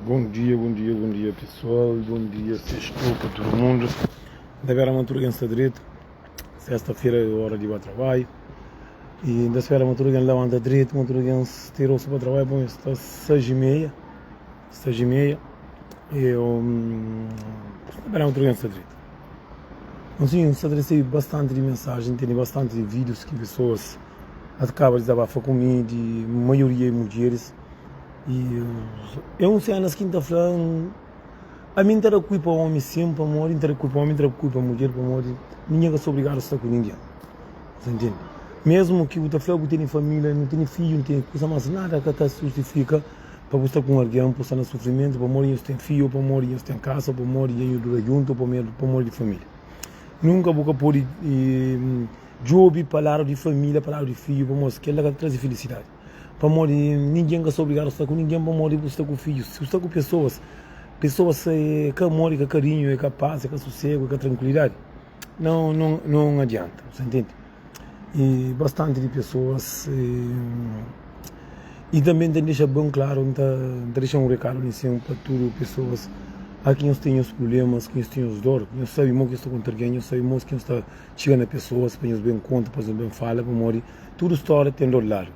Bom dia pessoal, bom dia, sextou para todo mundo. Da vera maturga está direito, sexta-feira é hora de ir para trabalho. E da esfera maturga levanta direito, maturga tirou-se para trabalho, bom, está 6h30. E eu, da vera maturga está direito. Assim, está direito bastante de mensagem, tem bastante de vídeos que pessoas acabam de desabafar comigo, de maioria de mulheres. E eu sei nas quinta-feira a mim ter culpa o homem sempre para morrer, ter culpa o homem, ter culpa a mulher para morrer. Ninguém é obrigado a estar com ninguém. Você entende? Mesmo que o teu tem família, não tem filho, não tem coisa mais nada que te justifica para você estar com alguém, para estar no sofrimento, para morrer, você tem filho, para morrer, você tem casa, para morrer, junto, para morrer de família. Nunca vou pôr job, palavra de família, palavra de filho, para mostrar que ela traz felicidade. Para morrer, ninguém é obrigado a estar com ninguém, para morrer, você está com filhos. Se você está com pessoas que morrem com carinho, com paz, com sossego, com tranquilidade, não adianta, você entende? E bastante de pessoas, e também deixa bem claro, deixa um recado assim, para todas as pessoas, a quem têm os problemas, quem têm os dores, quem sabemos que estão com alguém, sabemos que está chegando a pessoas, para eles bem conta, para eles bem fala, para morrer, tudo história tem do lado.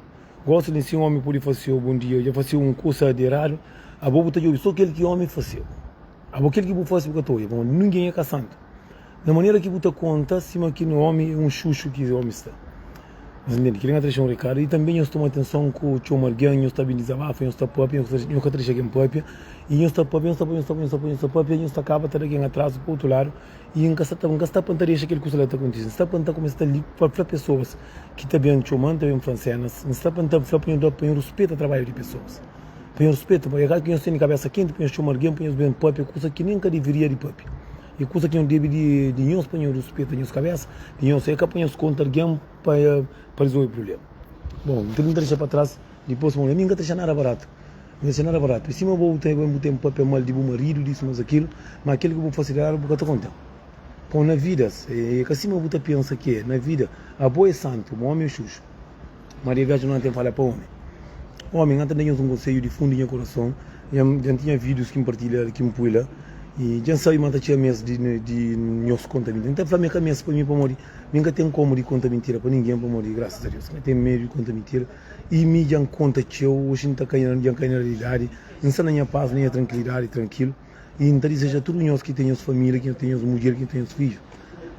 Gosto de ser um homem pode fazer um bom dia, já fazia uma coisa de errado, a boa botar só aquele que o homem fazia. A boa aquele que você faz porque estou, ninguém é caçando. Da maneira que você conta, cima que no homem é um chuchu que o homem está. Mas entende? Querem atrair um recado e também eu estou atenção com o tio Marguinho, eu estou bem desabafo, eu estou pop, eu estou atrás em pop, e eu estou pop, eu estou acaba de alguém atrás para o outro lado, e em casa está pantaria aquele que está acontecendo, está pantar como está ali para pessoas que também chomando, também francesas, está pantar para respeito ao trabalho de pessoas, para respeito, para chegar que eu tenho cabeça quente, para o tio Marguinho, para bem pop, coisa que nunca deveria de pop. E coisa que não deve de nós para respeito a nossa cabeça, de nós é que para contar alguém para resolver o problema. Bom, não deixa para trás, depois não ninguém deixa nada barato. Não deixa nada barato. E se eu vou ter um papel mal de bom marido, disso, mas aquilo que eu vou facilitar, eu vou estar contente. Bom, na vida, que assim eu vou pensa que na vida, a boa é santo, o homem é xuxo. Maria Gajo não tem fala para o homem. O homem, antes de um conselho de fundo em meu coração, já tinha vídeos que me partilha, que me pula. E já sei que tinha mês de meus conta mentira. Então, falei que mês para mim para morrer. Nunca tenho como de conta mentira para ninguém para morrer, graças a Deus. Não tenho medo de conta mentira. E me já conta que eu hoje não está caindo na realidade. Não está na paz, nem a tranquilidade, tranquilo. E então, seja tudo nós que temos família, que temos mulher, que temos filhos.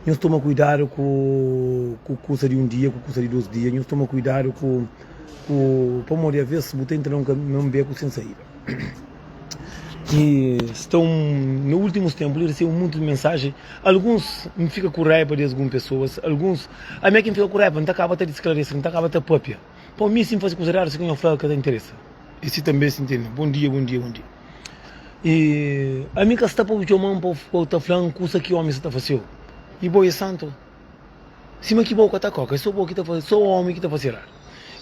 Nós tomamos cuidado com coisa de um dia, com coisa de 2 dias. Nós tomamos cuidado para morrer, às vezes, você entra num beco sem saída. Que estão nos últimos tempos, eu recebo muitas mensagens, alguns me ficam com raiva de algumas pessoas, alguns, a minha quem fica com raiva, não acaba de esclarecer, não acaba de própria. Para mim, sim, faz coisas raras, que eu falo que te interessa. E se também se entende, bom dia. E a minha está para o teu mão, para estar falando coisa que o homem está fazendo. E boi é santo. Se me equivoco, está coca, só o homem que está fazendo.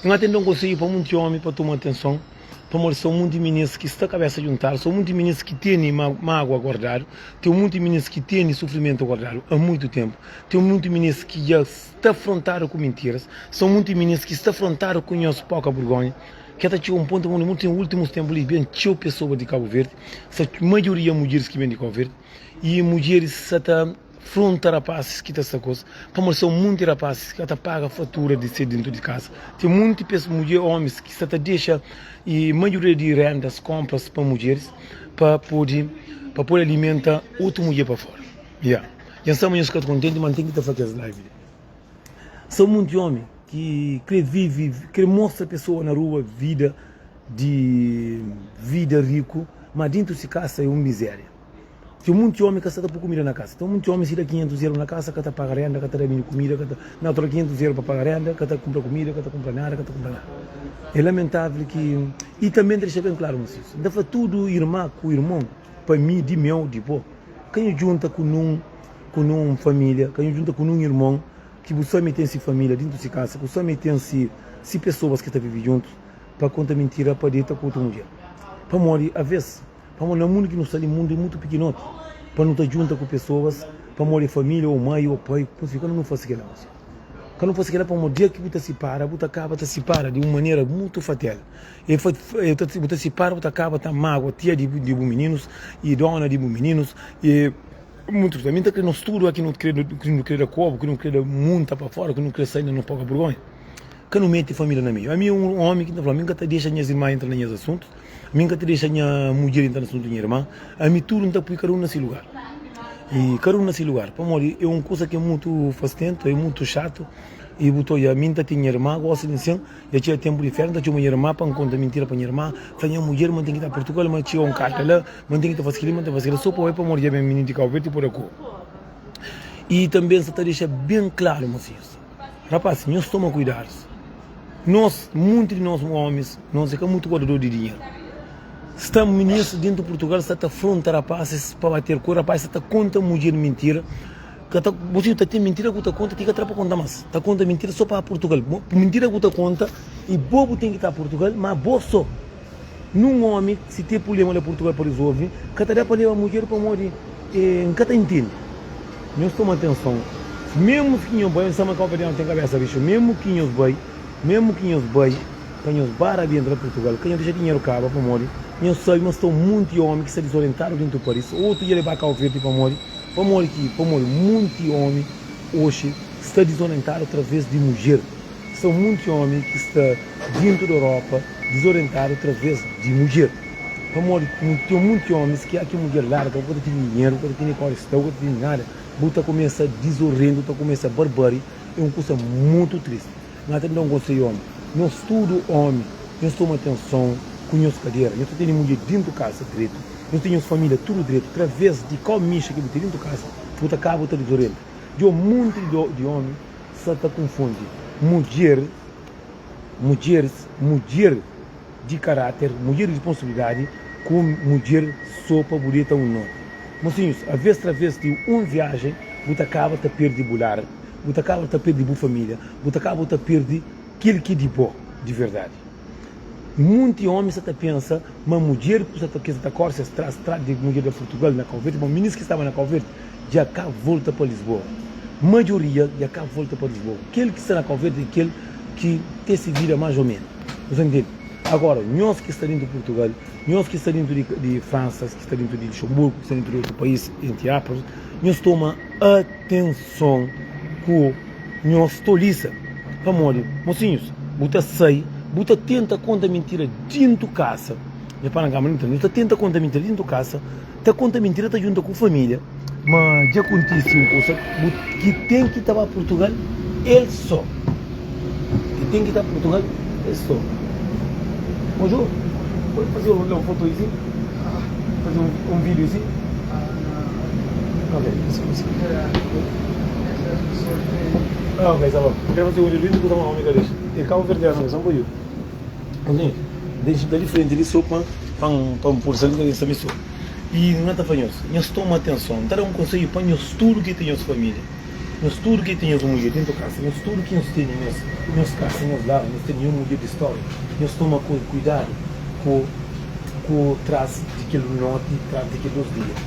Eu atendo um conselho para muito homem, para tomar atenção. Para são muitos meninos que estão a cabeça a juntar, são muitos meninos que têm mágoa a guardar, tem muitos meninos que têm sofrimento a guardar há muito tempo, tem muitos meninos que já estão afrontados com mentiras, são muitos meninos que estão afrontados com nossa pouca vergonha, que até chegou um ponto onde nos últimos tempos bem tinha pessoas de Cabo Verde, a maioria mulheres que vêm de Cabo Verde, e mulheres até afrontar rapazes que essa coisa, para são muitos rapazes que até pagam a fatura de ser dentro de casa, tem muitas pessoas, mulheres, homens que até deixam e maioria de rendas, compras para mulheres, para poder alimentar outra mulher para fora. E estamos ficar contentes, mas tem que fazer essa live. São muitos homens que mostram a pessoa na rua vida rico, mas dentro de casa é uma miséria. Tem muitos homens que estão por comida na casa. Tem muitos homens que dão 500 euros na casa, que estão pagando renda, que estão dando comida, que estão dando 500 euros para pagar renda, que estão comprando comida, que estão comprando nada, que estão comprando nada. É lamentável que... E também deixa bem claro, mas isso. Deve tudo irmão com irmão, para mim, de meu, de pô. Quem junta com uma família, quem junta com um irmão, que você me tem família dentro de casa, que você me tem pessoas que estão vivendo juntos, para contar mentira, para deitar com outra mulher. Para morrer, às vezes, para morrer no mundo que não está no mundo é muito pequeno, para não estar junto com pessoas, para morrer família, ou mãe, ou pai, não faz aquilo. Quando você quer para um dia que você se para, você acaba se para de uma maneira muito fatal. E você se para, você acaba tá mágoa, tia de meninos e dona de meninos e muitos também tá querendo estudo aqui, não quer copo, que não quer muita para fora, que não quer sair não paga vergonha. Que não mete família na minha. A mim um homem que está falando, a mim que deixa minhas irmãs entrar nos assuntos, a mim que deixa minha mulher entrar no assunto da minha irmã, a mim tudo não está por cada um nesse lugar. E cada um nesse lugar, para morrer, é uma coisa que é muito fastento, é muito chato. E botou a mim, tinha irmã, gosta de assim, já tinha tempo de férias, tinha uma irmã, para não contar mentira para minha irmã, falei, a mulher, mas tem que ir a Portugal, mas tinha um carro lá, mas tem que ir fazer aquilo, só para morrer, bem menino de Cabo Verde por aqui. E também se deixa bem claro, meus filhos, rapaz, nós tomamos cuidado. Nós, muitos de nós homens, nós é muito guardador de dinheiro. Estamos ministros dentro de Portugal, está a afrontar rapazes para bater cor, rapaz, está conta mulher mentira. Você está tendo mentira que você conta, tem que atrapar conta mais. Está conta mentira só para Portugal. Mentira que você conta, e bobo tem que estar Portugal, mas bobo só. Num homem, se tem problema lá Portugal para resolver, cada dia para levar a mulher para morrer, cada entende. Nós tomamos atenção. Mesmo que nós vai, não tem cabeça, bicho, mesmo que nós vai, para nós barra dentro de Portugal, que nós deixa dinheiro cabo para morrer, nós sabemos que estão muito homens que se desorientaram dentro do país, outro ia levar Cabo Verde para morrer muito homem hoje está desorientado através de mulher. São muitos homens que estão dentro da Europa desorientados através de mulher. Tem muitos homens que aqui mulher larga, quando tem dinheiro, quando tem colesterol, quando tem nada, você começa a desorientar, você começa a barbárie, é uma coisa muito triste. Nós temos um conselho homem, nós tudo homem, nós tomamos atenção com nossa cadeira, nós temos mulher dentro de casa direito. Nós temos família, tudo direito, através de qual micha que você tem dentro de casa, você acaba de desorientar. De um monte de homem, você está confundindo mulher de caráter, mulher de responsabilidade, com mulher só para bonita ou não. Mocinhos, através de uma viagem, você acaba de perder bular, você acaba de perder boa família, você acaba de perder aquilo que é de bom, de verdade. Muitos homens até pensam, uma mulher que está corsa atrás de mulher de Portugal na Cabo Verde, uma menina que estava na Cabo Verde, já cá volta para Lisboa. Maioria já cá volta para Lisboa. Aquele que está na Cabo Verde é aquele que tem se vira mais ou menos. Você entende? Agora, nós que estamos dentro de Portugal, nós que estamos dentro de França, que estamos dentro de Luxemburgo, que estamos dentro de outro país, entre aspas, nós tomamos atenção com nós toliça. Vamos, mocinhos, você sai. Você tenta contar mentira dentro de casa, você tenta contar mentira dentro de casa, você conta mentira junto com a família, mas já acontece uma coisa que tem que estar para Portugal, ele só. Que tem que estar para Portugal, ele só. Bonjour, pode fazer uma foto assim? Fazer um vídeo assim? Ok, ok, tá bom. Quero fazer um vídeo que eu vou dar uma amiga dele. E Cabo Verde, não, são coisas. Deixa dali frente ali só para por sair dessa missão. E não está fazendo isso. Nós tomamos atenção. Dar um conselho para nós tudo que tem nossa família. Nós tudo que tem nossa mulher dentro da casa. Nós tudo que nós temos nossa casa, nós lá, nós temos uma mulher de história. Nós tomamos cuidado com o trás daquele noite, trás daqueles 2 dias.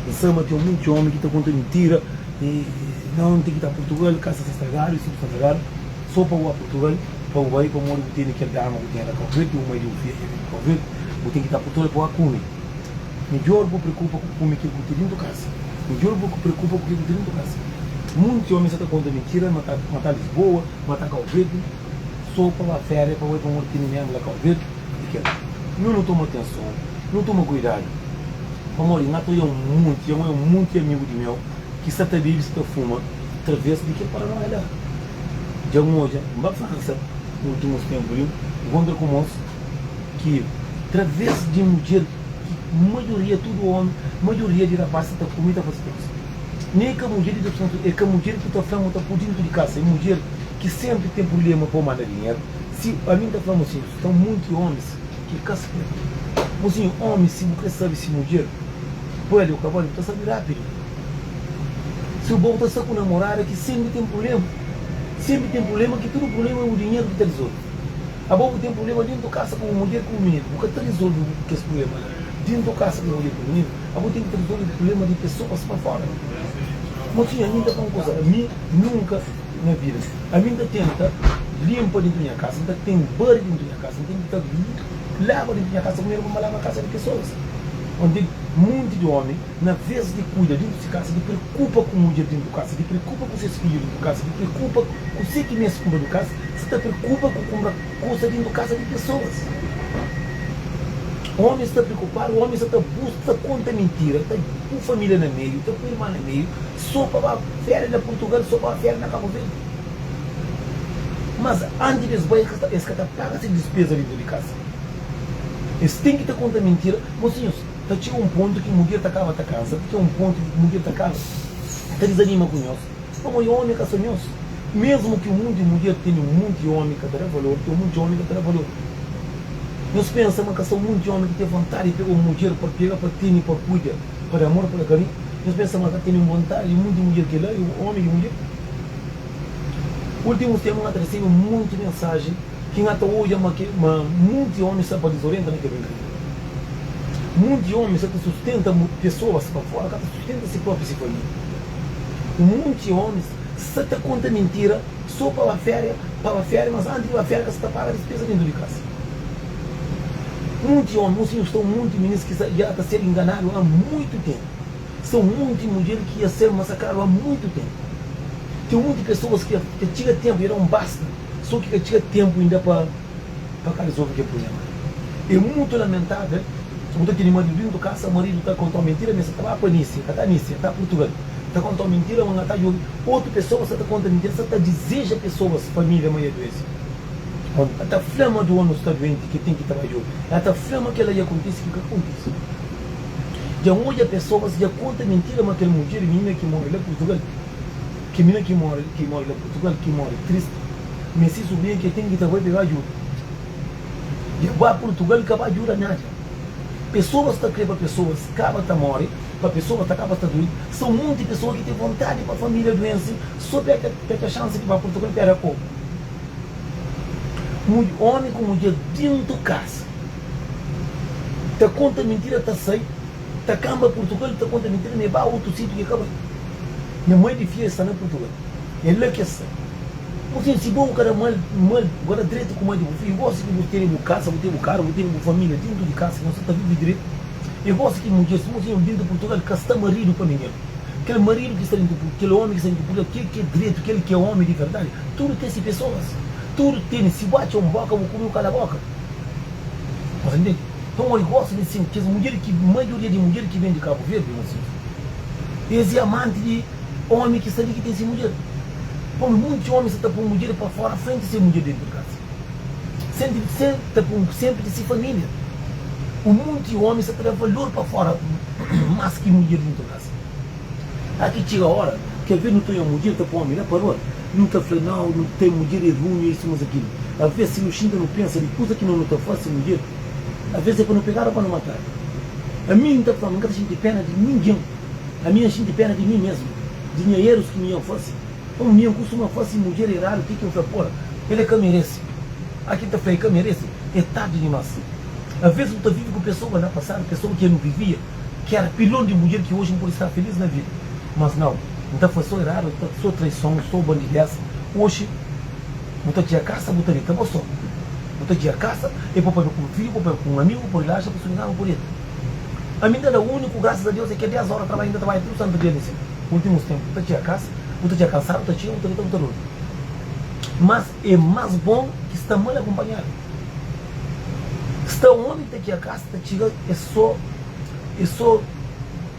Em Sama tem muito homem que está contando mentira. E não tem que estar em Portugal, casa se estragaram, se estragaram. Só para o Portugal. Para o bairro, para o mundo que tem aquele arma que tem na Cabo Verde, o meio do filho, Cabo Verde, você tem que estar por todo para comer. Melhor você preocupa com comer que você tem dentro da casa. Melhor você preocupa com o que você tem dentro da casa. Muitos homens estão contando mentira, matar Lisboa, matar Cabo Verde, só para a férias, para o mundo que tem mesmo na Cabo Verde. Não toma atenção, não toma cuidado. Amor, eu tenho muito amigo de meu que está bebendo, está fuma, através de que para não é lá. Já hoje, na França, nos últimos tempos, encontro com moços que, através de mulher, que maioria, tudo homem, maioria de rapazes está comida para as nem que a mulher de opção, é que a mulher que está falando está por dentro de casa, é mulher que sempre tem problema para mandar dinheiro. Se a mim está falando assim, estão muitos homens que casam. Mozinho, homem, se você sabe se mulher, pode o cavalo, você sabe rápido. Se o bom está com namorada que sempre tem problema. Sempre tem problema, que todo problema é o dinheiro que está resolve. A boca tem problema dentro da casa com a mulher com o menino. Porque está resolve esse problema. Dentro da casa com a mulher com o menino, a boca tem que resolver o problema de pessoas para fora. Mas tinha ainda uma coisa, a mim nunca, na vida. A mim ainda tenta limpa dentro da minha casa, ainda tem banho dentro da minha casa, ainda tem lava dentro da minha casa, primeiro vamos lavar a casa de pessoas. Onde muito de homem, na vez de cuida dentro de casa, de preocupa com o mulher dentro de casa, de preocupa com seus filhos dentro de casa, de preocupa com você que mesmo compra de casa, você está preocupa com comprar coisa dentro de casa de pessoas. O homem está preocupado, o homem está busca, conta mentira, está com família no meio, está com irmã no meio, só para a férias na Portugal, só para a férias na Cabo Verde. Mas antes de vai eles que paga-se despesa dentro de casa. Eles têm que ter conta mentira, mocinhos. Tinha um ponto que a mulher acaba a casa, tinha um ponto que a mulher acaba, desanima com nós. Como o homem que são nós. Mesmo que o mundo de mulher tenha um mundo de homem que terá valor, tem um mundo de homem que terá valor. Nós pensamos que são um mundo de homem que tem vontade de pegar uma mulher para pegar, para ter, para cuidar, para amor, para carinho. Nós pensamos que tem vontade de um mundo de mulher que lá, o homem e mulher. Últimos tempos, nós recebemos muita mensagem que até hoje é muito de homens para desorientar naquele lugar. Muito de homens que sustenta pessoas para fora, que sustenta si próprio e si família. Muito de homens se te conta mentira só para a férias, mas antes da férias você paga a despesa dentro de casa. Muito de homens, estão muito de meninos que já estão sendo enganados há muito tempo. São muitas mulheres que iam ser massacradas há muito tempo. Tem muitas pessoas que tinha tempo e não basta, só que tinha tempo ainda para resolver aquele problema. É muito lamentável. Quando tem marido dentro de casa, o marido está contando mentira, mas está lá para Nícia, está Portugal. Está contando mentira, mas está jogando. Outra pessoa está contando mentira, está deseja pessoas, família, mãe e doença. Está flama do ano está doente, que tem que trabalhar. Está flama que ela ia acontecer, que acontece. Já hoje a pessoa já conta mentira, mas aquela mulher, menina que mora lá em Portugal, que menina que mora lá em Portugal, que mora triste, mas se subir que tem que trabalhar ajuda. Já vai a Portugal que vai ajudar nada. Pessoas que estão para pessoas, acaba de morrer, para pessoas que acaba de doer. São muitas pessoas que têm vontade para a família doença, só pega a chance de ir para Portugal e perder pouco. Homem com mulher dentro de casa, te conta mentira, te sai, te camba Portugal, te conta mentira, nem vai a outro sítio que acaba. Minha mãe de filha está na Portugal, ela que está. Porque se bom o cara mal, agora direito com mãe de filho, eu gosto que você tenha uma casa, você tenha um carro, você tenha uma família dentro de casa, você está vivendo direito. Eu gosto que mulher, se você dentro de Portugal, que está marido para ninguém. Aquele marido que está dentro de Portugal, aquele homem que está dentro de Portugal, aquele que é direito, aquele que é homem de verdade, tudo tem essas pessoas. Tudo tem, se bate uma boca, vou comer o cara boca. Você entende? Então eu gosto de assim, que as mulheres, que a maioria de mulheres que vêm de Cabo Verde, assim, eles amantes de homem que está ali que tem essa mulher. Como muitos homens estão por mulher para fora, frente a ser mulher dentro de casa. Sempre de ser família. O mundo de homens está dando valor para fora, mais que mulher dentro de casa. Aqui chega a hora, quer ver, não tem uma mulher, está para homem, não parou. Não está falando, não tem mulher, é ruim, isso, mas aquilo. Às vezes, se o Xinga não pensa, de coisa que não está fácil, mulher, às vezes é para não pegar ou para não matar. A mim não está falando, nunca sinto pena de ninguém. A minha sinto pena de mim mesmo. Dinheiros que me iam fácil. Como minha costuma fazer mulher errada, o que eu falo, porra, ele é que merece. Aqui está feio, que merece. É tarde demais. Às vezes eu estou vivo com pessoas na passada, pessoas que eu não vivia, que era pilão de mulher que hoje não pode estar feliz na vida. Mas não está fazendo errado, está só traição, só bandidez. Hoje, não está de casa, não está de cama só. Não está de casa, é para com um filho, para com um amigo, para ir lá, para sonhar por ele. A minha era o único, graças a Deus, é que é 10 horas trabalhando, trabalha tudo santo dia nesse últimos tempos. Está de casa. Não está cansado, está cheio, não está louco. Mas é mais bom que está mal acompanhado. Está um homem que está aqui a casa, está chegando, é só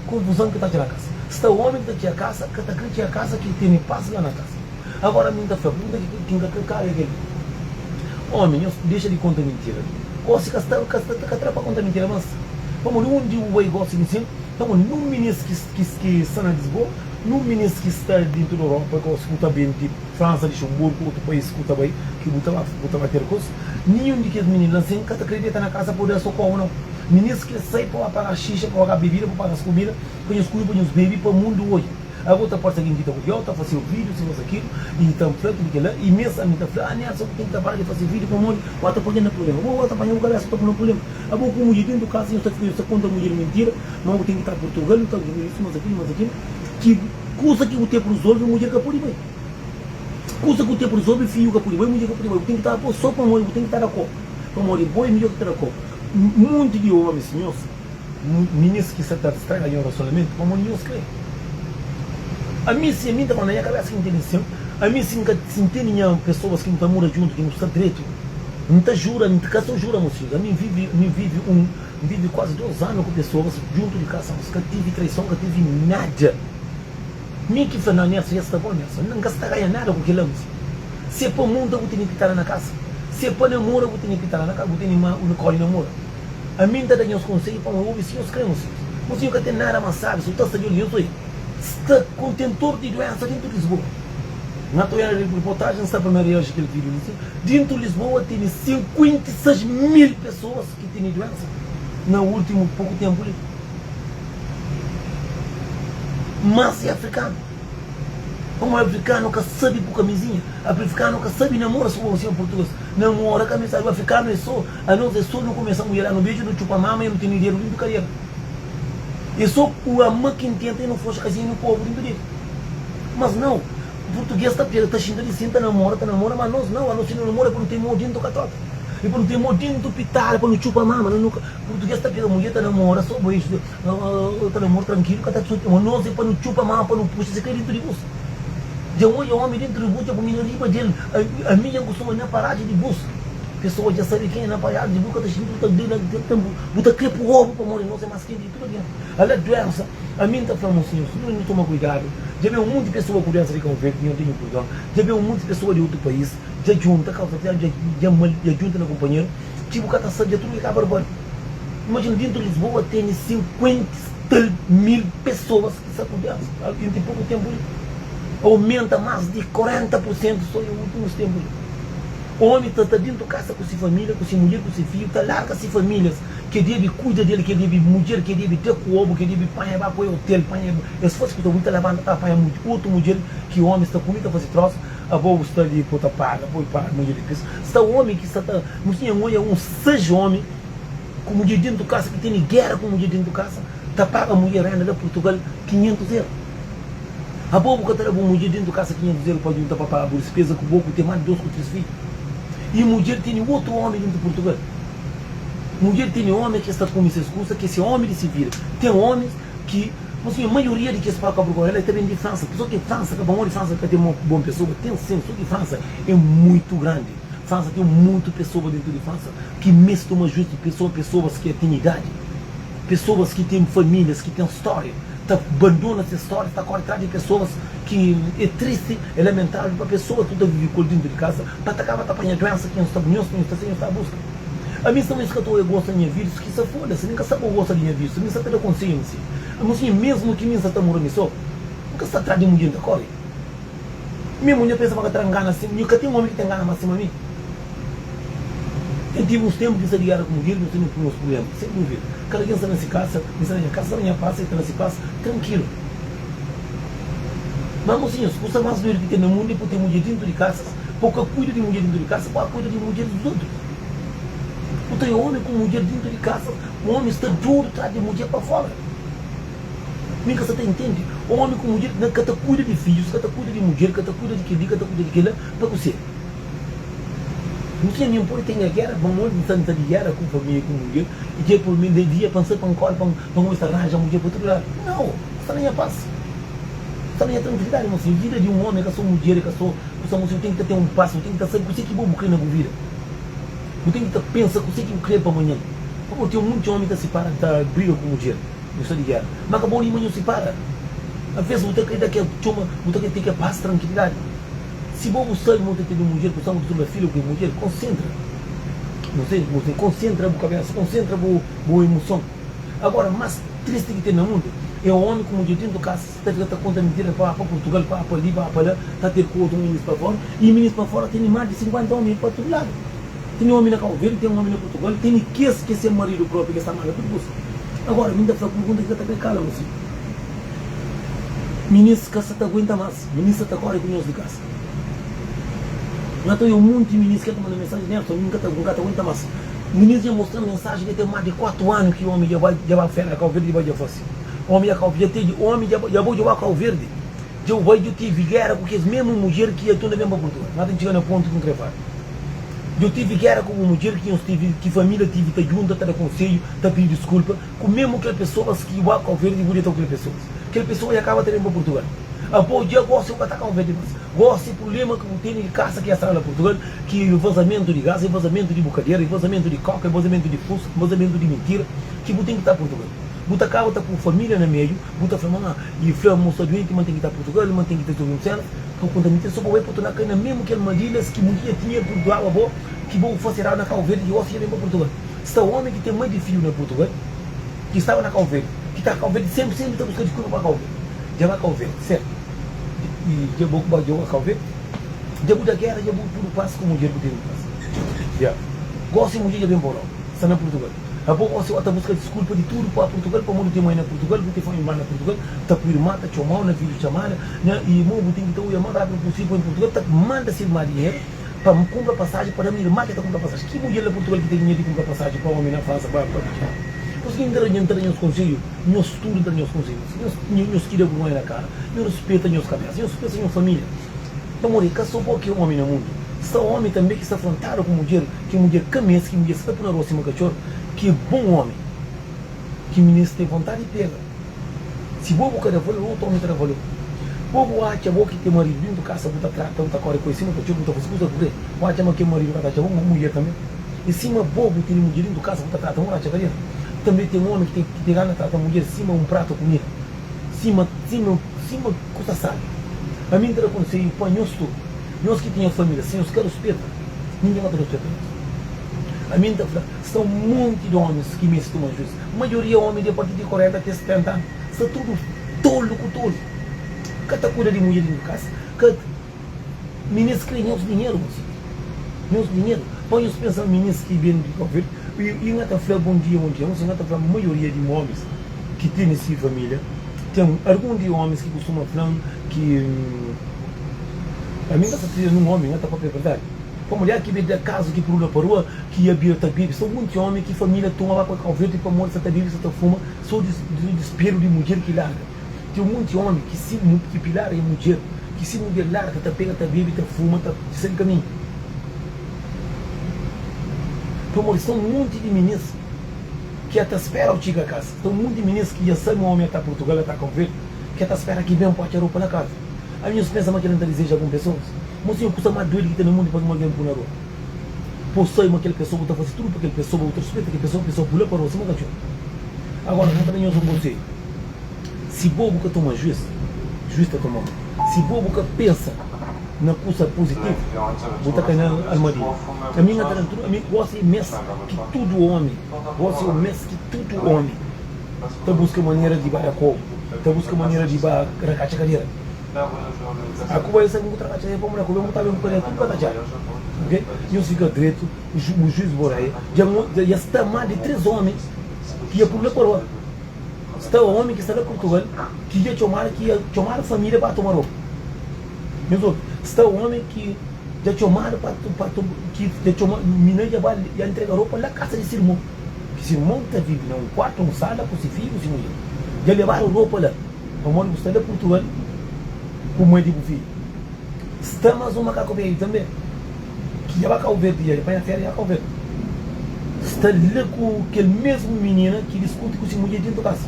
confusão que está aqui na casa. Está o homem que está aqui a casa, que está aqui a casa, que tem paz lá na casa. Agora a minha pergunta é quem está cara aquele. Homem, deixa de contar mentira. Ou se está para contar mentira, mas vamos onde o boi gosta de dizer, vamos num ministro que está na Lisboa, num ministro que está dentro da Europa, que escuta bem, tipo França, Luxemburgo, outro país escuta bem, que bota ter coisa, nenhum de que os meninos assim, que acredita na casa poder socorro, não. Ministro que sai para pagar xixa, para pagar bebida, para pagar as comidas, para os cuidados, para os bebês, para o mundo hoje. A outra parte aqui está o está fazendo vídeo, se faz aquilo, e está feito de lá, e mesmo a mim está falando, só tem que trabalhar de fazer vídeo para o mundo, o outro pagando problema, o outro apanhando o galera, só está com problema. A boa como mulher dentro do caso, eu estou conta mulher mentira, mas eu tenho que estar em Portugal, então isso, mas aquilo, que coisa que o tempo resolve, a mulher que pode bem. coisa que o tempo resolve, fio que por boi, mulher que por boi, tem que estar só para morrer, tem que estar a copa. Para morrer, boi, melhor que estar a copa. Muito de homens, senhores, meninos que se estragam em relacionamento, como ninguém crê. A mim, se a mim está na minha cabeça inteligente, a mim, se tem pessoas que não estão morando junto, que não estão direito, não está jura, não está jura, meus filhos. A mim vive quase 2 anos com pessoas junto de casa, que tive traição, que tive nada. Nem que foi na nessa, já está bom nessa, não gasta ganhar nada com aquilo. Se é para o mundo, eu tenho que estar na casa. Se é para namorar, eu tenho que estar na casa, eu tenho que correr namoro. A mim está dando os conselhos para ouvir se os cremos. Mas eu não tenho nada mais sabe, se eu estou saindo, eu estou aí. Está contentor de doença dentro de Lisboa. Na tua reportagem, está a primeira vez que ele viu isso. Dentro de Lisboa tem 56 mil pessoas que têm doença. No último pouco tempo. Mas é africano. Como é africano que sabe por camisinha, africano que sabe namora se você é português. Namora camisa, o africano é só, a nós é só não começa a mulher, no beijo, no chupa mama e não tem dinheiro do carreira. É só o amor que tenta e não fosse casinha no povo dentro dele. Mas não, o português está xingando de sim, tá namora, mas nós não, a nós não namora porque não tem modinho do catota. E por não ter modinho do pitar, para não chupa mama, o português está pegando, a mulher está namora, só beijo, está namora tranquilo, mas nós é para não chupa mama, para não puxar, você quer dentro de você. Já o homem dentro do bus, a menina riba dele, a minha costuma na paragem de bus. A pessoa já sabe quem é na paragem de bus, que está xingando, está crepo o ovo para morrer, não sei mais quem de tudo aqui. Olha a doença, a minha está falando assim, não toma cuidado. Já vê um monte de pessoas com doença de Cabo-Verde, que não tem Portugal. Já vê um monte de pessoas de outro país, já junta, já junta no companheiro, tipo que está já tudo que acaba barbando. Imagina, dentro de Lisboa tem 50 mil pessoas que estão com doença, tem pouco tempo. Aumenta mais de 40% só nos últimos tempos. O homem está dentro de casa com sua família, com sua mulher, com seu filho, está larga as famílias, que deve cuidar dele, que deve mulher, que deve ter cobo, que deve apanhar para o hotel, se fosse que está levando, está apanhando outra mulher, que o homem está comigo, está fazendo troço, a boa está ali, está paga, a boa paga, mulher de peso. Está o homem que está, não tinha um 6 homens, com mulher dentro de casa, que tem guerra com mulher dentro de casa, está paga a mulher ainda da Portugal 500 euros. A boa que está uma mulher dentro de casa 500 euros pode juntar para pagar a despesa com o boco, tem mais de 2 ou 3 filhos. E a mulher tem outro homem dentro de Portugal. Mulher tem homem que está com essa excusa, que esse homem se vira. Tem homens que, assim, a maioria de que se fala com a Portugal é também de França. Pessoa que França, que a de França que tem uma boa pessoa, tem sempre, só que França é muito grande. França tem muita pessoa dentro de França que mesmo toma justo pessoas que têm idade, pessoas que têm famílias, que têm história. Abandona essa história, está correndo atrás de pessoas que é triste, é lamentável para pessoas que estão vivendo dentro de casa, para atacar, para apanhar doença, que não está bonito, que não está sem estar a busca. A mim também que eu gosto da minha vida, que se foda, você nunca sabe o gosto da minha vida, você nunca tem consciência. Mas mesmo que minha está morando só, nunca está atrás de mulher da corre. Minha mulher pensa que está engana assim, nunca tem um homem que tem engana mais acima de mim. Eu tive uns tempos de se ligar com mulher, não tenho meus problemas, sem dúvida. Cada dia está nessa casa, a minha passa, está nessa passa, tranquilo. Mas, mocinhos, custa mais doido que tem no mundo é por ter mulher dentro de casa, pouca cuida de mulher dentro de casa, pouca cuida de mulher dos outros. Não tem homem com mulher dentro de casa, o homem está duro atrás de mulher para fora. Nunca você entende? O homem com mulher, que está cuida de filhos, que está cuida de mulher, que está cuida de aquilo, que está cuida de aquilo, para você. Não tinha nenhum por tem a guerra, vamos tanta de guerra com família, com mulher, e que por mim devia pensar para um corpo, para um arranjar a mulher para outro lado. Não, está nem a paz. Está nem a tranquilidade, mas a vida de um homem que sou mulher, que sou mulher, tem que ter um passo, tem que estar sempre, você que vou morrer na vida. Eu tenho que pensar que você que quer para amanhã. Porque tem um monte de homem que se para, está briga com mulher, não está de guerra. Mas acabou de manhã se para. Às vezes você quer que você tem que paz, tranquilidade. Se você sabe muito de mulher, que você tem filho com mulher, concentra. Não sei, você concentra a cabeça, concentra a boa emoção. Agora, mais triste que tem no mundo é o homem com mulher dentro do casa, está conta mentira para Portugal, para ali, para lá, está ter com outro ministro para fora, e o ministro para fora tem mais de 50 homens para todo lado. Tem um homem na Cabo Verde, tem um homem na Portugal, tem que esse marido próprio que está mal por você. Agora, me dá para pergunta que está bem calma, assim. Ministro que está aguenta mais, ministro está corre com nós de casa. Não tem um monte de ministros que estão mandando mensagem nessa, nunca aguenta mais. O ministro já mostrando mensagem que tem mais de 4 anos que o homem já vai fera a Cabo Verde e vai já fazer. O homem já vai Cabo Verde, Eu vejo tive guerra com as mesmas mulheres que estão na mesma Portugal. Nada chega no ponto com crevar. Eu tive guerra com uma mulher que família tive, está junta, está de conselho, está pedindo desculpa, com mesmo aquelas pessoas que vão ao verde e bonita aquelas pessoas. Aquela pessoa e acaba tendo para Portugal. Após o dia gosto de atacar o verde, gosto de problema que tem em casa que é a sala Portugal, que vazamento de gás, vazamento de bocadeira, vazamento de coca, vazamento de fuso, vazamento de mentira, que tem que estar em Portugal. Buta acaba tá com família no meio, buta falando, e flama moça doente, mantém que estar em Portugal, mantém que estar em Portugal, por conta de só vai para na mesmo que armadilhas que mulher tinha Portugal, boa, que vão fazer na Cabo Verde e hoje vem para Portugal. Está o homem que tem mais de filho na Portugal, que estava na Cabo Verde, que está na Cabo Verde, sempre está buscando desculpa para Cabo Verde. Já vai Cabo Verde, certo? E já vou para Cabo Verde, já vou da guerra, já vou tudo passo com mulher que tem no passo. Já. Gosto de mulher já vem para lá, está na Portugal. A pouco você está buscando desculpa de tudo para Portugal, para o mundo ter mãe na Portugal, porque foi irmã na Portugal, está por irmã, está chamando, na filho chamada, e o mundo tem que ter o irmão rápido possível em Portugal, está manda-se dinheiro para comprar passagem para a minha irmã que está comprar passagem. Que mulher na Portugal que tem dinheiro de comprar passagem para o homem na França, para Portugal? Porque entrar nos conselhos, não estuda nos conselhos, não se tira por mãe na cara, não respeita nos cabeças, não respeita a família. Então, morrer, que só qualquer homem no mundo. Está o homem também que está afrontado com mulher, que mulher camisa, que mulher está por na rua acima cachorro, que é bom homem, que menino tem vontade de pega. Se bobo cada valor, outro homem cada valor. Bobo acha que tem marido dentro de casa, buta trata, buta corre com cima, cachorro, buta fazer coisa por ele. O acha que marido vai dar uma mulher também. E cima bobo tem mulher dentro de casa, buta trata, uma acha que também tem um homem que tem gana trata a mulher, cima um prato comida. Cima coisa sabe. A mim era conselho, põe nós que tinha família, sem os caras respeita, ninguém vai ter respeito. A mim são um monte de homens que me estimam juízo. A maioria homens de a partir de 40 até 70 anos. Está tudo tolo com tolo. Cada cura de mulher em casa. Cada meninos que ganham dinheiro, meus dinheiro. Põe os pensando meninos que vêm de governo. E não está falando bom dia. Não está falando a maioria de homens que têm essa família. Tem alguns de homens que costumam falar que a mim está tendo um homem, não está para a verdade. A mulher que vem da casa, que pula para a rua, que ia vir a bíblia, são muitos homens que a família toma para o verde para morrer, essa bíblia, essa fuma, só de desespero de mulher que larga. Tem muitos homens que se que pilar é mulher, que se mulher larga, está pega, está bíblia, está fuma, está sem caminho. Então, são um monte de meninas que até esperam o chico a casa. São um monte de meninas que já sabem o homem está em Portugal, está com verde, que até espera que venham para a roupa na casa. A minha pensa que não deseja algumas pessoas. Mas eu custa mais doido que tem no mundo para que alguém pula na rua. Possui aquela pessoa que está fazendo tudo para aquela pessoa, outra respeita aquela pessoa pula para a rua, você não cachorro. Agora, não também eu sou você. Se bobo que toma juiz está tomando. Se bobo que pensa na coisa positiva, vou estar caindo na armadilha. A minha gosta de mês que tudo homem, gosta de mês que tudo homem. Está busca maneira de ir a cor, está busca maneira de ir a cadeira. A Cuba é sempre muito trabalhada, como na Cuba, eu estava muito tudo para já. Ok? E eu fico direito, o juiz Boraia, já está mais de 3 homens que ia por lá por lá. Está o homem que está em Portugal, que ia chamar a família para tomar roupa. Está o homem que já chamaram para que já chamaram, menina já entrega roupa na casa de Sirmão. Que Sirmão está vivendo num quarto, uma sala, com seu filho, com mulher. Já levaram roupa lá. O homem que está em Portugal, como é de filho. Está mais um macaco velho também, que já vai cá o verde, já vai a férias, já vai cá o verde. Está lá com aquele mesmo menina que discute com sua mulher dentro da casa.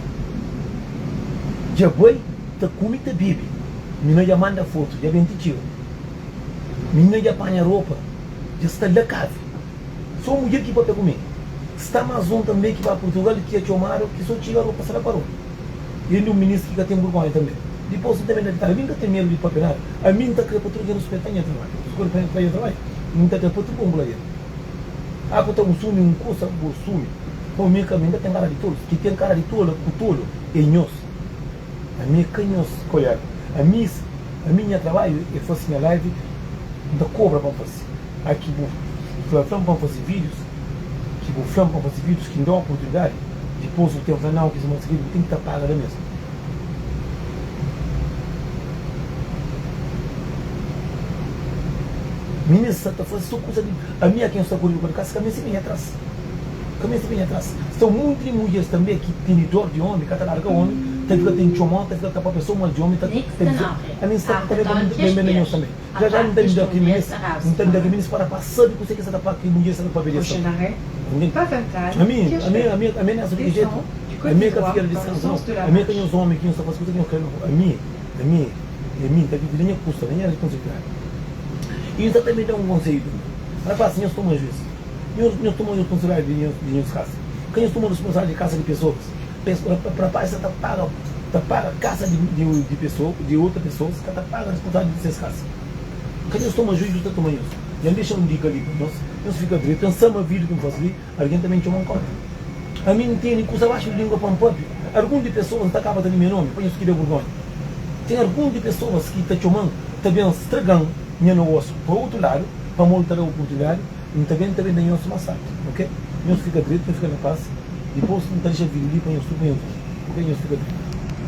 Já vai, está come e está bebe. Menina já manda foto, já vem te tira. Menina já apanha roupa, já está lá casa. Só mulher que pode comer. Está mais um também que vai a Portugal, que é chamado, que só tira a roupa, se lá parou. E ele é um ministro que tem vergonha também. Depois também a mim está tem medo de papelar. A mim está que para tudo que não respeita a trabalho. Os coisas para ir trabalho. Não está que para tudo bom aí. Ah, quando eu sumo um coisa, eu sumo. Para mim ainda tem cara de tolo. Que tem cara de tolo, o tolo é nhoso. A minha canhoso, colher. A minha trabalho é fazer minha live da cobra para fazer. Aqui vou falar para fazer vídeos. Que vou falar para fazer vídeos que não dão oportunidade. Depois o tempo não que se mais tem que estar pago mesmo. Menina Santa faz só coisa de. A minha quem está correndo para casa, caminha-se bem atrás. Caminha-se bem atrás. São muitas mulheres também que têm dor de homem, que larga o homem, tá fica tem chomão, tá fica para pessoa mal de homem, tá a mim está também bem nós também. Já não tem daqui mesmo, não tem daqui mesmo para passar que você que está para que mulher está para beleza. A mim não é sobre jeito. A minha que fica descansando, a minha tem os homens que não está fazendo que eu quero, a mim tá que nem custa, nem é responsabilidade. E isso também dá um conceito. Rapaz, nós tomamos isso. Nós tomamos responsabilidade de nossas casas. Quem nós tomamos responsabilidade de casa de pessoas? Para pais está paga casa de pessoas, de outras pessoas, que está paga a responsabilidade dessas casas. Quem nós tomamos juízo, está tomando isso. E a deixa um dica ali para nós fica direito. Pensamos a vida que não faz ali, alguém também toma um conta. A mim não tem nem coisa abaixo de língua para um próprio. Algum de pessoas não está acabando de meu nome, põe isso que deu vergonha. Tem algum de pessoas que está tomando, também estragando meu negócio para o outro lado, para montar a oportunidade, e também tem nosso massacre, ok? Nós fica direito, nós fica na paz, depois não deixa vir ali para nós tudo, ok? Nós fica direito.